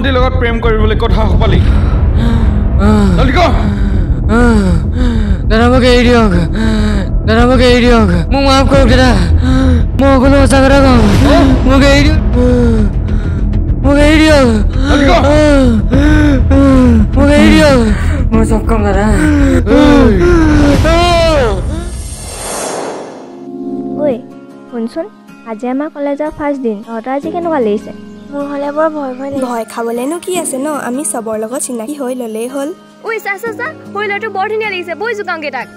ভণ্টিৰ লগত প্ৰেম কৰিবলৈ কথা পালি জলদি ক দাদা মোক এৰি দিয়ক মোক মাফ কৰক দাদা মই সকলো সঁচা কথা কওঁ মোক এৰি দিয়ক জলদি ক মই চব কম দাদা ঐ শুনচোন আজি আমাৰ কলেজৰ ফাৰ্ষ্ট দিন তহঁতৰ আজি কেনেকুৱা লাগিছে মোৰ হ'লে বৰ ভয় খাবলেনো কি আছে ন আমি চবৰ লগত চিনাকি হৈ ল'লেই হ'ল ঐ চা হৈ ল'ৰাটো বৰ ধুনীয়া লাগিছে বৈ জোকাওঁগে তাক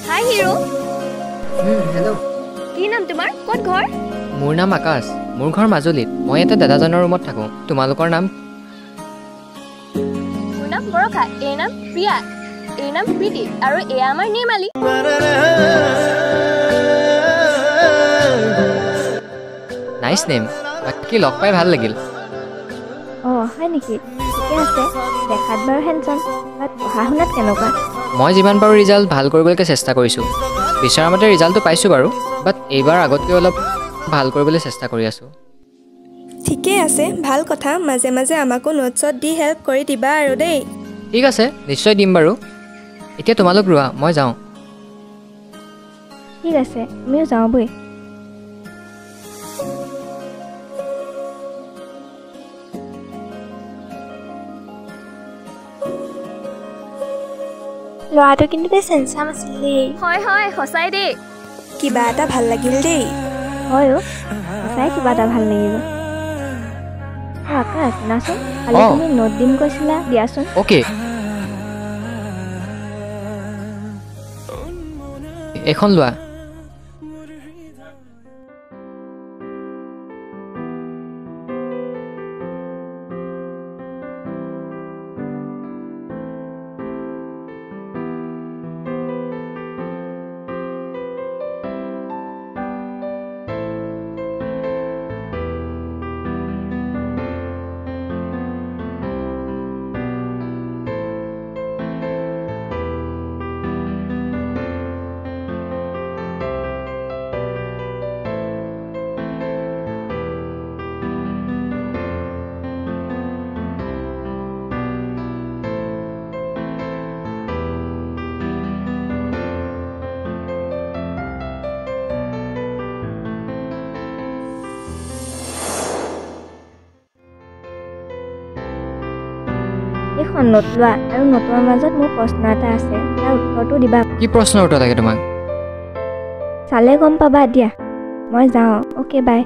হাই হিৰো হেল্ল' কি নাম তোমাৰ ক'ত ঘৰ মোৰ নাম আকাশ মোৰ ঘৰ মাজুলীত মই এটা দাদাজনৰ ৰুমত থাকোঁ তোমালোকৰ নাম মোৰ নাম বৰষা এই নাম প্ৰিয়া এই নাম প্ৰীতি আৰু এয়া আমাৰ নিৰ্মালী নাইচ নেম বাকী লগ পাই ভাল লাগিল অঁ হয় নেকি ঠিকে আছে দেখাত বাৰু হেণ্ডচাম বাট পঢ়া শুনাত কেনেকুৱা মই যিমান পাৰোঁ ৰিজাল্ট ভাল কৰিবলৈ চেষ্টা কৰিছোঁ বিচৰা মতে ৰিজাল্টটো পাইছোঁ বাৰু বাট এইবাৰ আগতকৈ অলপ ভাল কৰিবলৈ চেষ্টা কৰি আছোঁ ঠিকে আছে ভাল কথা মাজে মাজে আমাকো নোটছত দি হেল্প কৰি দিবা আৰু দেই ঠিক আছে নিশ্চয় দিম বাৰু এতিয়া তোমালোক ৰোৱা মই যাওঁ ঠিক আছে আমিও যাওঁ বৈ ল'ৰাটো কিন্তু দেই চেঞ্চাম আছিল দেই হয় সঁচাই দেই কিবা এটা ভাল লাগিল দেই হয় সঁচাই কিবা এটা ভাল লাগিব আকাশ নাচোন কালি তুমি নোট দিম কৈছিলা দিয়াচোন অ'কে এখন লোৱা এইখন নোট লোৱা আৰু নোটৰ মাজত মোৰ প্ৰশ্ন এটা আছে তাৰ উত্তৰটো দিবা কি প্ৰশ্নৰ উত্তৰ লাগে তোমাক চালে গম পাবা দিয়া মই যাওঁ অ'কে বাই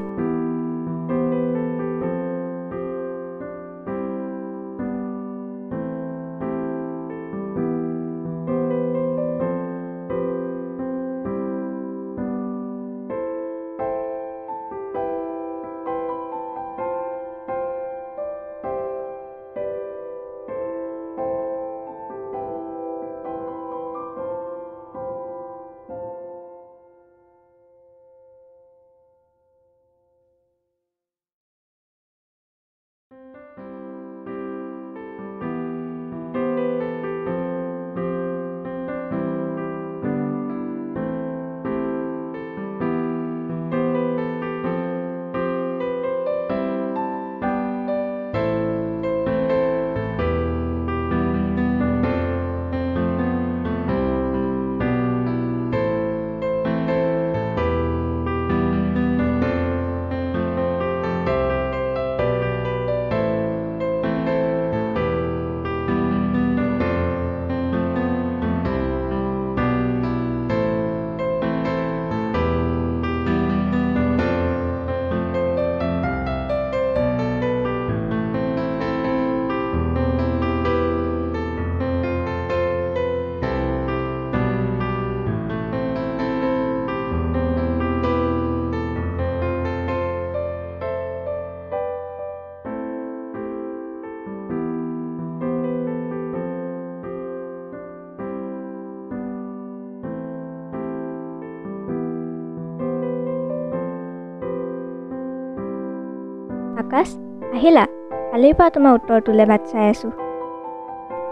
আকাশ আহিলা কালিৰ পৰা তোমাৰ উত্তৰটোলৈ বাট চাই আছোঁ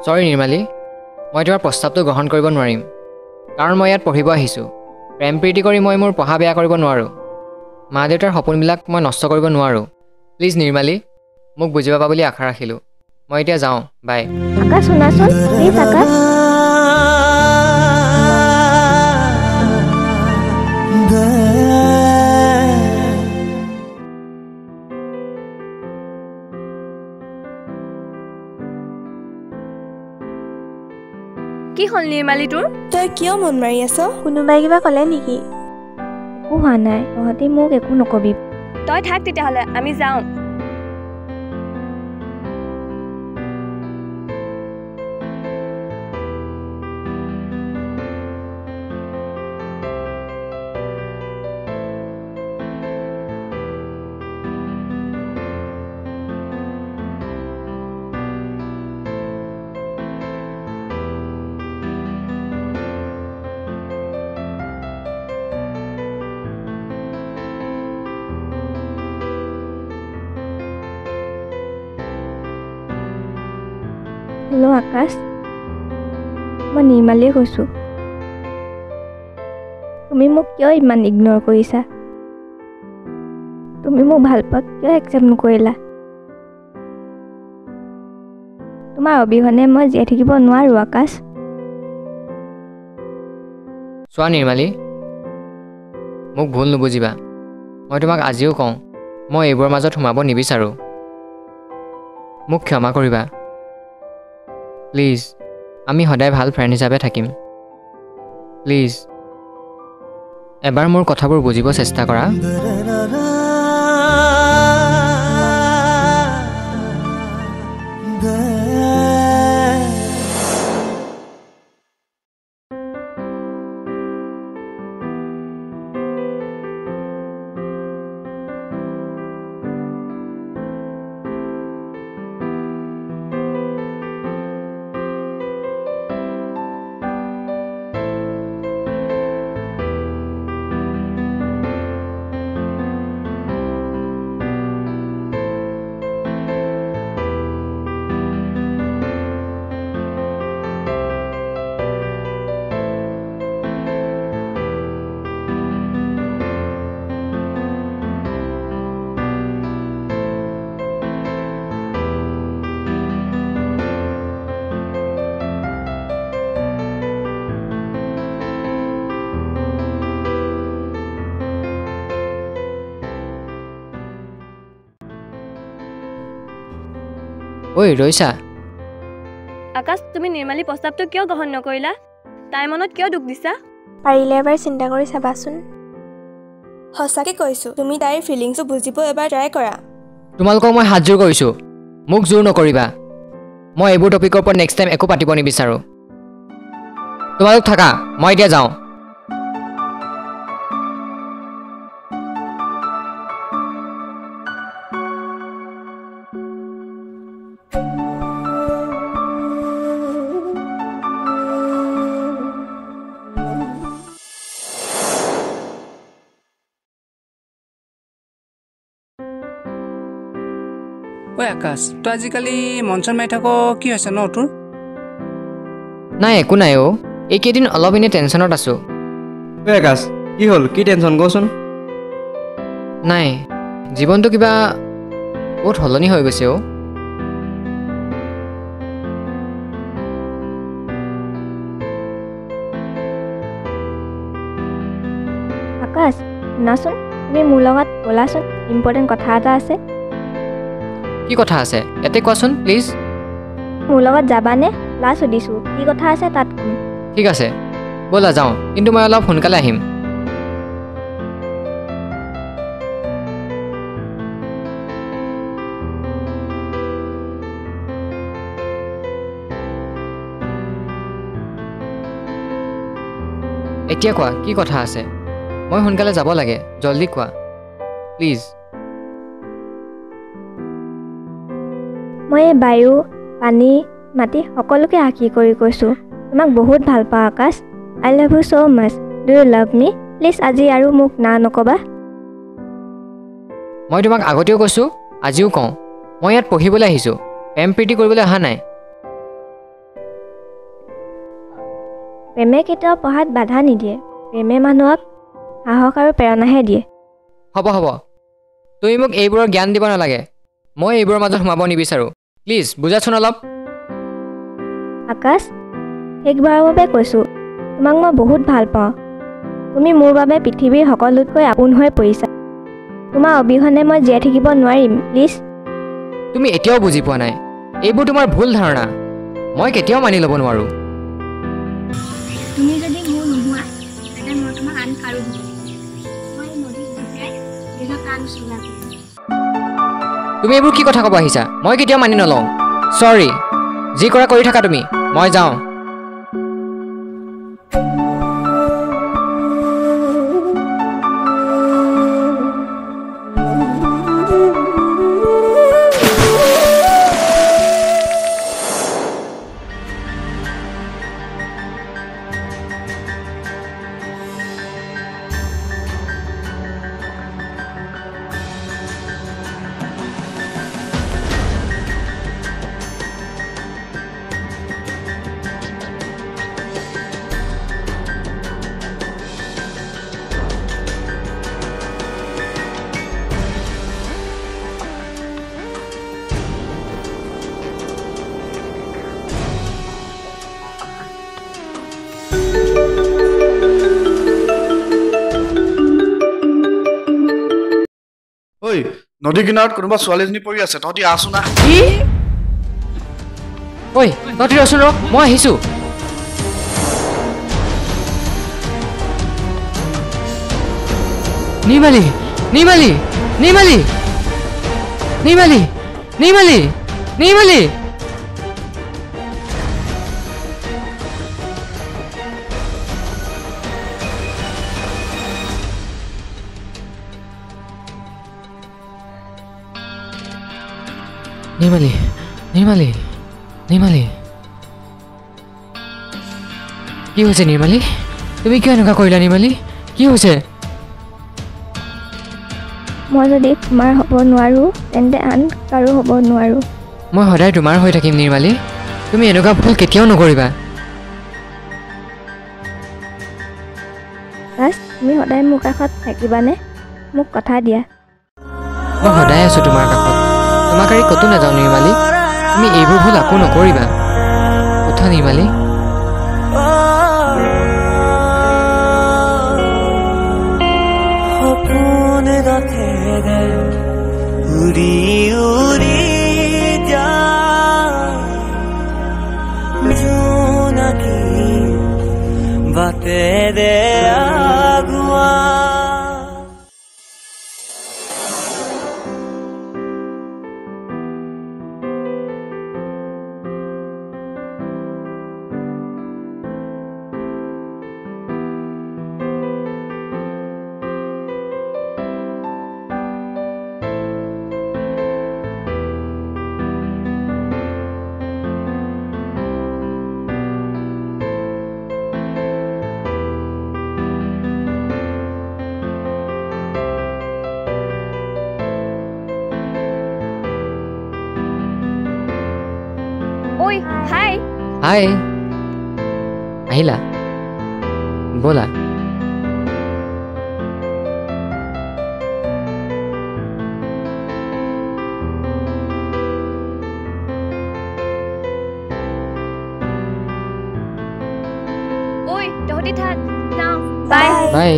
চৰি নিৰ্মালী মই তোমাৰ প্ৰস্তাৱটো গ্ৰহণ কৰিব নোৱাৰিম কাৰণ মই ইয়াত পঢ়িব আহিছোঁ প্ৰেম প্ৰীতি কৰি মই মোৰ পঢ়া বেয়া কৰিব নোৱাৰোঁ মা দেউতাৰ সপোনবিলাক মই নষ্ট কৰিব নোৱাৰোঁ প্লিজ নিৰ্মালী মোক বুজি পাবা বুলি আশা ৰাখিলোঁ মই এতিয়া যাওঁ বাই আকাশ শুনাচোন প্লিজ আকাশ কি হ'ল নিৰ্মালী তোৰ তই কিয় মন মাৰি আছ কোনোবাই কিবা ক'লে নেকি একো হোৱা নাই তহঁতি মোক একো নকবি তই থাক তেতিয়াহ'লে আমি যাওঁ হেল্ল' আকাশ মই নিৰ্মালীয়ে কৈছোঁ তুমি মোক কিয় ইমান ইগন'ৰ কৰিছা তুমি মোক ভাল পোৱা কিয় একচেপ্ট নকৰিলা তোমাৰ অবিহনে মই জীয়াই থাকিব নোৱাৰোঁ আকাশ চোৱা নিৰ্মালী মোক ভুল নুবুজিবা মই তোমাক আজিও কওঁ মই এইবোৰৰ মাজত সোমাব নিবিচাৰোঁ মোক ক্ষমা কৰিবা প্লিজ আমি সদায় ভাল ফ্ৰেণ্ড হিচাপে থাকিম প্লিজ এবাৰ মোৰ কথাবোৰ বুজিব চেষ্টা কৰা ঐ ৰৈছা আকাশ তুমি নিৰ্মালী প্ৰস্তাৱটো কিয় গ্ৰহণ নকৰিলা তাইৰ মনত কিয় দুখ দিছা পাৰিলে এবাৰ চিন্তা কৰি চাবাচোন সঁচাকৈ কৈছোঁ তুমি তাইৰ ফিলিংছটো বুজিব এবাৰ ট্ৰাই কৰা তোমালোকক মই হাতযোৰ কৰিছোঁ মোক জোৰ নকৰিবা মই এইবোৰ টপিকৰ ওপৰত নেক্সট টাইম একো পাতিব নিবিচাৰোঁ তোমালোক থাকা মই এতিয়া যাওঁ ঐ আকাশ তই আজিকালি মঞ্চন মাৰি থাক কি হৈছে ন তোৰ নাই একো নাই অ' এইকেইদিন অলপ এনেই টেনশ্যনত আছোঁ ঐ আকাশ কি হ'ল কি টেনশ্যন কচোন নাই জীৱনটো কিবা বহুত সলনি হৈ গৈছে অ' আকাশ শুনাচোন তুমি মোৰ লগত ব'লাচোন ইম্পৰ্টেণ্ট কথা এটা আছে কি কথা আছে ইয়াতে কোৱাচোন প্লিজ মোৰ লগত যাবানে ক্লাছ সুধিছোঁ কি কথা আছে তাত ক'ম ঠিক আছে ব'লা যাওঁ কিন্তু মই অলপ সোনকালে আহিম এতিয়া কোৱা কি কথা আছে মই সোনকালে যাব লাগে জলদি কোৱা প্লিজ মই এই বায়ু পানী মাটি সকলোকে আঁকি কৰি কৈছোঁ তোমাক বহুত ভাল পাওঁ Akash I love you so' much do you love me please আজি আৰু মোক না নক'বা মই তোমাক আগতেও কৈছোঁ আজিও কওঁ মই ইয়াত পঢ়িবলৈ আহিছোঁ প্ৰেম প্ৰীতি কৰিবলৈ অহা নাই প্ৰেমে কেতিয়াও পঢ়াত বাধা নিদিয়ে প্ৰেমে মানুহক সাহস আৰু প্ৰেৰণাহে দিয়ে হ'ব তুমি মোক এইবোৰৰ জ্ঞান দিব নালাগে মই এইবোৰৰ মাজত সোমাব নিবিচাৰোঁ প্লিজ বুজাচোন অলপ আকাশ শেষবাৰৰ বাবে কৈছোঁ তোমাক মই বহুত ভাল পাওঁ তুমি মোৰ বাবে পৃথিৱীৰ সকলোতকৈ আপোন হৈ পৰিছা তোমাৰ অবিহনে মই জীয়াই থাকিব নোৱাৰিম প্লিজ তুমি এতিয়াও বুজি পোৱা নাই এইবোৰ তোমাৰ ভুল ধাৰণা মই কেতিয়াও মানি ল'ব নোৱাৰোঁ তুমি যদি মোৰ নোহোৱা তেন্তে মই তোমাক আন কাৰো হ'ব মই নদীত জুপিয়াই নিজৰ কাণ চুলা তুমি এইবোৰ কি কথা ক'ব আহিছা মই কেতিয়াও মানি নলওঁ চৰি যি কৰা কৰি থাকা তুমি মই যাওঁ ঐ নদী কিনাৰত কোনোবা ছোৱালীজনী পৰি আছে তহঁতি আছো না কি ঐ তহঁতি ৰচোন ৰ মই আহিছোঁ নিৰ্মালী নিৰ্মালী নিৰ্মালী নিৰ্মালী নিৰ্মালী নিৰ্মালী নিৰ্মালী নিৰ্মালী নিৰ্মালী কি হৈছে নিৰ্মালী তুমি কিয় এনেকুৱা কৰিলা নিৰ্মালী কি হৈছে মই যদি তোমাৰ হ'ব নোৱাৰোঁ তেন্তে আন কাৰো হ'ব নোৱাৰোঁ মই সদায় তোমাৰ হৈ থাকিম নিৰ্মালী তুমি এনেকুৱা ভুল কেতিয়াও নকৰিবা আকাশ তুমি সদায় মোৰ কাষত থাকিবানে মোক কথা দিয়া মই সদায় আছোঁ তোমাৰ কাষত তোমাক এৰি ক'তো নাযাওঁ নিৰ্মালী তুমি এইবোৰ ভুল আকৌ নকৰিবা উঠা নিৰ্মালী সপোন দেখে দে উৰি উৰি যায় জোনাকী বাটে দে আগুৱা ঐ হাই হাই আহিলা ব'লা ঐ তহঁতি থাক যাওঁ বাই বাই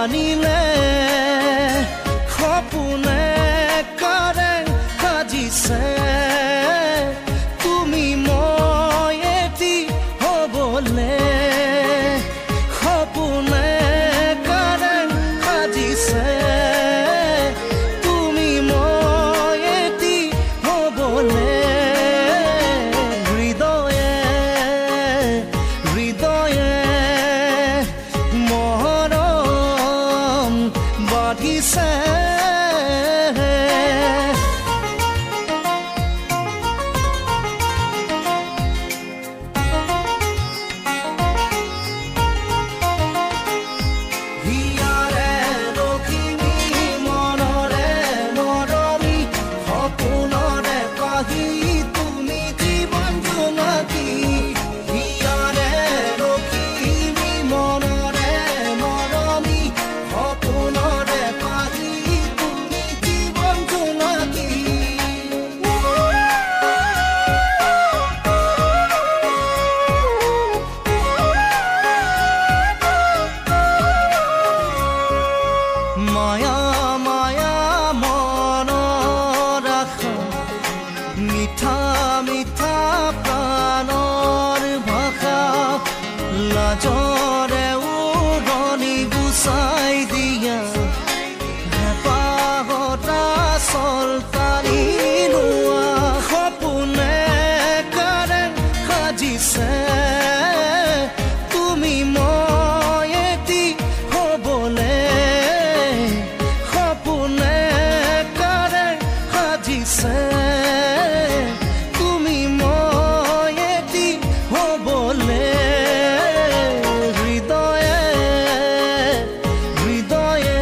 আনিলে সপোনে কাৰে সাজিছে তুমি মই এটি হ'বলে সপোনে কাৰে সাজিছে তুমি মই এটি হ'বলে হৃদয়ে হৃদয়ে মৰম বাঢ়িছে হিয়াৰে লখিমী মনৰে মৰমী সপোনৰে পাহি তুমি জীৱন জোনাকী হিয়াৰে লখিমী মনৰে মৰমী সপোনৰে পাহি তুমি জীৱন জোনাকী মায়া মায়া মনৰ আশা মিঠা মিঠা প্ৰাণৰ ভাষা লাজৰে উৰণি গুচাই দিয়া হেঁপাহতা চলতানি লোৱা সপোনে কাৰে সাজিছে তুমি মই এটি হ'বলে সপোনে কাৰে সাজিছে তুমি মই এটি হ'বলে হৃদয়ে হৃদয়ে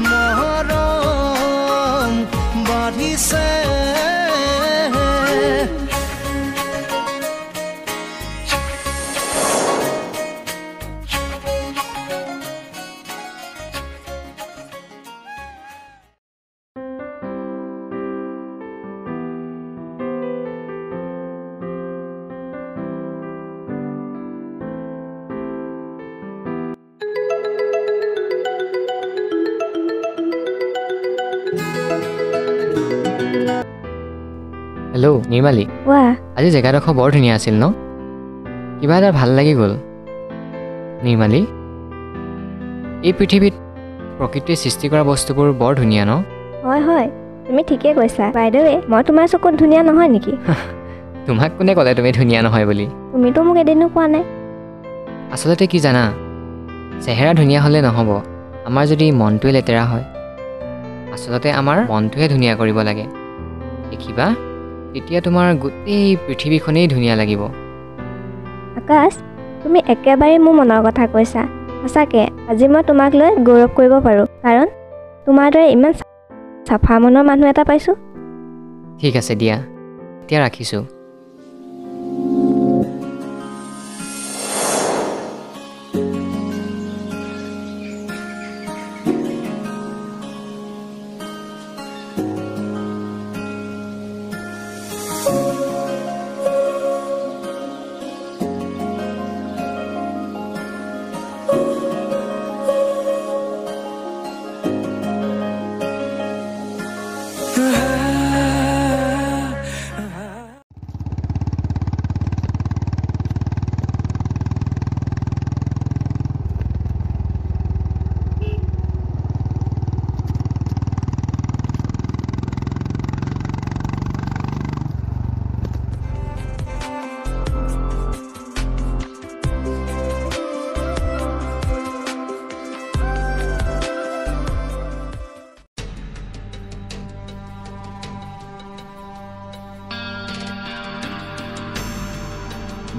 মৰম বাঢ়িছে হেল্ল' নিৰ্মালী কোৱা আজি জেগাডোখৰ বৰ ধুনীয়া আছিল ন কিবা এটা ভাল লাগি গ'ল নিৰ্মালী এই পৃথিৱীত প্ৰকৃতিয়ে সৃষ্টি কৰা বস্তুবোৰ বৰ ধুনীয়া ন হয় হয় তুমি ঠিকে কৈছা বাইদেৱে মই তোমাৰ চকুত ধুনীয়া নহয় নেকি তোমাক কোনে ক'লে তুমি ধুনীয়া নহয় বুলি তুমিতো মোক এদিনো কোৱা নাই আচলতে কি জানা চেহেৰা ধুনীয়া হ'লে নহ'ব আমাৰ যদি মনটোৱে লেতেৰা হয় আচলতে আমাৰ মনটোহে ধুনীয়া কৰিব লাগে দেখিবা তেতিয়া তোমাৰ গোটেই পৃথিৱীখনেই ধুনীয়া লাগিব আকাশ তুমি একেবাৰে মোৰ মনৰ কথা কৈছা সঁচাকৈ আজি মই তোমাক লৈ গৌৰৱ কৰিব পাৰোঁ কাৰণ তোমাৰ দৰে ইমান চাফা মনৰ মানুহ এটা পাইছোঁ ঠিক আছে দিয়া এতিয়া ৰাখিছোঁ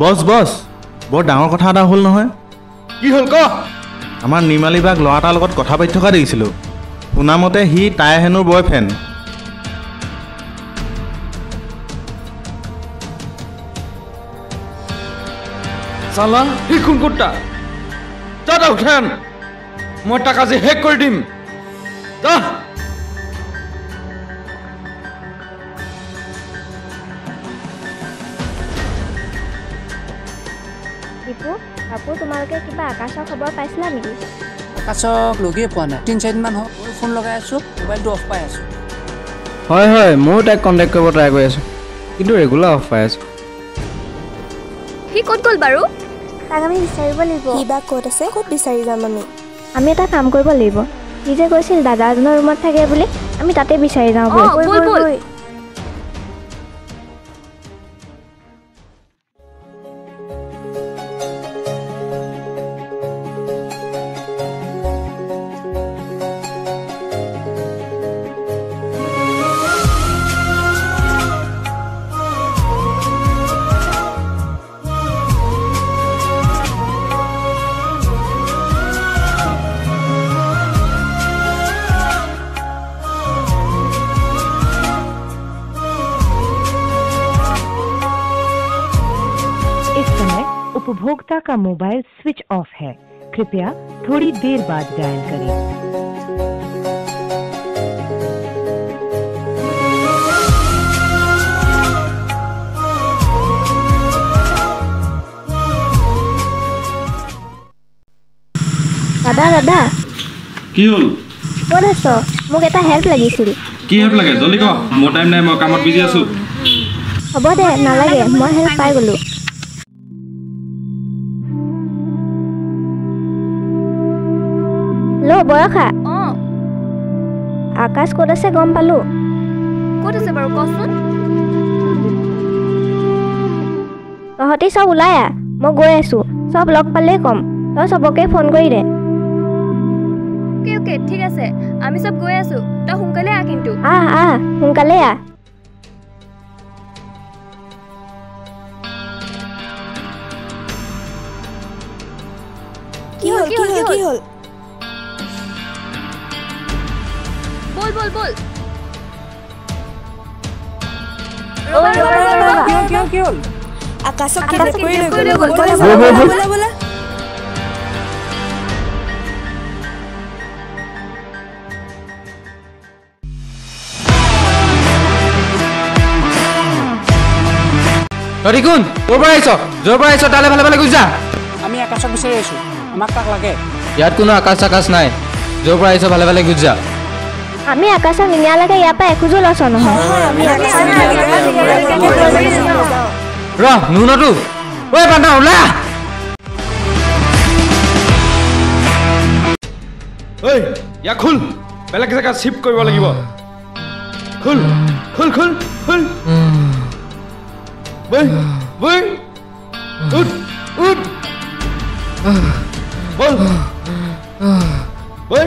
বছ বছ বৰ ডাঙৰ কথা এটা হ'ল নহয় কি হ'ল ক আমাৰ নিৰ্মালী বাক ল'ৰা এটাৰ লগত কথা পাতি থকা দেখিছিলোঁ শুনামতে সি তাই হেনো বয়ফ্ৰেণ্ড চালা সি কোন কুত্তা যা উঠেন মই তাক আজি শেষ কৰি দিম যা দীপু কাপোৰ তোমালোকে কিবা আকাশৰ খবৰ পাইছিলা নেকি আকাশক লগেই পোৱা নাই 3-4 দিনমান হ'ল মই ফোন লগাই আছোঁ মোবাইলটো অফ পাই আছোঁ হয় হয় ময়ো তাইক কণ্টেক্ট কৰিব ট্ৰাই কৰি আছোঁ কিন্তু ৰেগুলাৰ অফ পাই আছোঁ সি ক'ত গ'ল বাৰু তাক আমি বিচাৰিব লাগিব সি বা ক'ত আছে ক'ত বিচাৰি যাম আমি এটা কাম কৰিব লাগিব সি যে কৈছিল দাদা এজনৰ ৰুমত থাকে বুলি আমি তাতে বিচাৰি যাওঁ অ, ব'ল। इस समय उपभोक्ता का मोबाइल स्विच ऑफ है कृपया थोड़ी देर बाद डायल करें দাদা দাদা কি হ'ল ক'ত আছ মোক এটা হেল্প লাগিছিল কি হেল্প লাগে জলদি ক মোৰ টাইম নাই মই কামত বিজি আছোঁ হ'ব দে নালাগে মই হেল্প পাই গ'লোঁ হেল্ল' বয়সা অঁ আকাশ ক'ত আছে গম পালোঁ ক'ত আছে বাৰু কচোন তহঁতি চব ওলাই আহ মই গৈ আছোঁ চব লগ পালেই ক'ম তই চবকে ফোন কৰি দে অ'কে ঠিক আছে আমি চব গৈ আছোঁ তই সোনকালে আহ কিন্তু আহ সোনকালে আহ কি হ'ল বল কি হ'ল আকাশক আকাশক কিডনেপ কৰি kidnap লৈ কৰি গ'ল লৈ গ'ল। ব'লা ব'লা তহঁতি কোন ক'ৰ পৰা আহিছ য'ৰ পৰা আহিছ তালৈ ভালে ভালে গুচি যা আমি আকাশক বিচাৰি আছোঁ আমাক কাক লাগে ইয়াত কোনো আকাশ নাই য'ৰ পৰা আহিছ ভালে ভালে গুচি যা আমি আকাশক নিয়ালৈকে ইয়াৰ পৰা এখোজো লছ নহয় ৰ নুনটো ঐ বান্ধা ওলা ঐ ইয়াক খোল বেলেগ জেগাত শ্বিফ্ট কৰিব লাগিব খোল খোল খোল খোল বৈ বৈ উঠ উঠ বল বৈ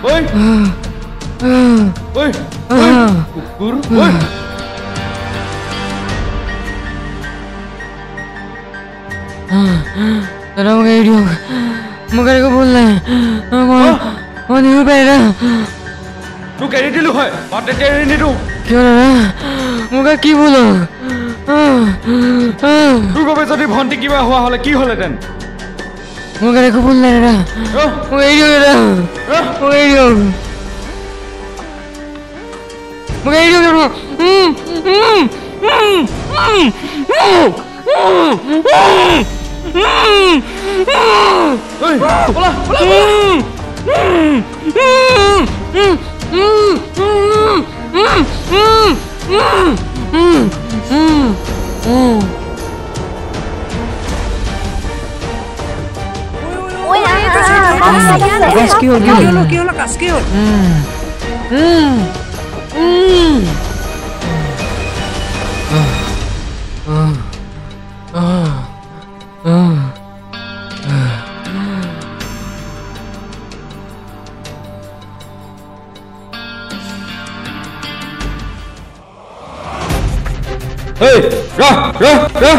বৈ বৈ কুকুৰ বৈ दादा मुझे एडियो मुझे को बोलना है वो नहीं पैदा তোক এৰি দিলো হয় বাট এতিয়া এৰি নিদিওঁ क्यों दादा मुझे की बोलो তোৰ বাবে যদি ভণ্টি কিবা হোৱা হ'লে কি হ'লেহেঁতেন मुझे को बोलना है दादा मुझे एडियो दादा मुझे एडियो मुझे एडियो ঐ বলা বলা কি হ'ল আকাশ কি হ'ল Hey, ra, ra, ra.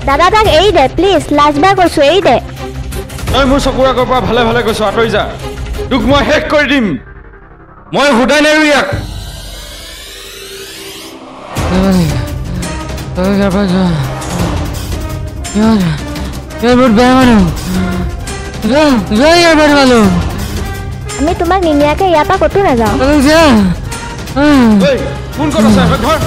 দাদা তাক এৰি দে প্লিজ লাজ বেয়া কৈছোঁ এৰি দে তই মোৰ চকুৰ আগৰ পৰা ভালে ভালে কৈছো আঁতৰি যা তোক মই শেষ কৰি দিম মই সুধাই নেৰো ইয়াক यार बहुत बड़ा मानो जा यार बड़ा मानो আমি তোমাক নিনিয়াকে ইয়াৰ পৰা ক'তো নাযাওঁ ঐ কোন ক'ত আছে ধৰ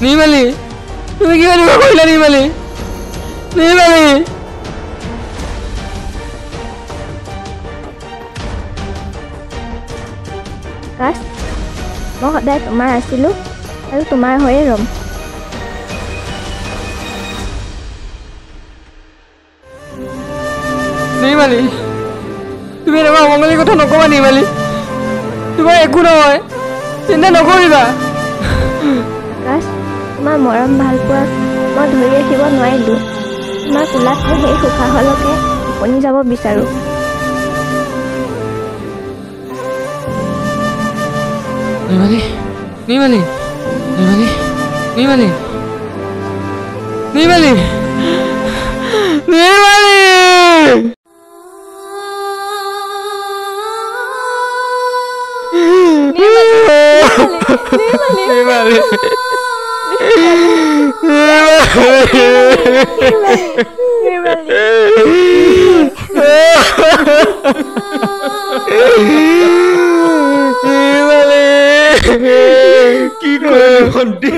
নিৰ্মালী তুমি কিয় এনেকুৱা কৰিলা নিৰ্মালী নিৰ্মালী আকাশ মই সদায় তোমাৰ আছিলোঁ আৰু তোমাৰ হৈয়ে ৰ'ম নিৰ্মালী তুমি এনেকুৱা অমংগলী কথা নকবা নিৰ্মালী তোমাৰ একো নহয় চিন্তা নকৰিবা আকাশ তোমাৰ মৰম ভাল পোৱাক মই ধৰি ৰাখিব নোৱাৰিলোঁ তোমাৰ কোলাত মই সেই সুখাহলৈকে টোপনি যাব বিচাৰোঁ নিৰ্মালী নিৰ্মালী নিৰ্মালী নিৰ্মালী নিৰ্মালী নিৰ্মালী নিৰ্মালী কি কৰিলি ভণ্টি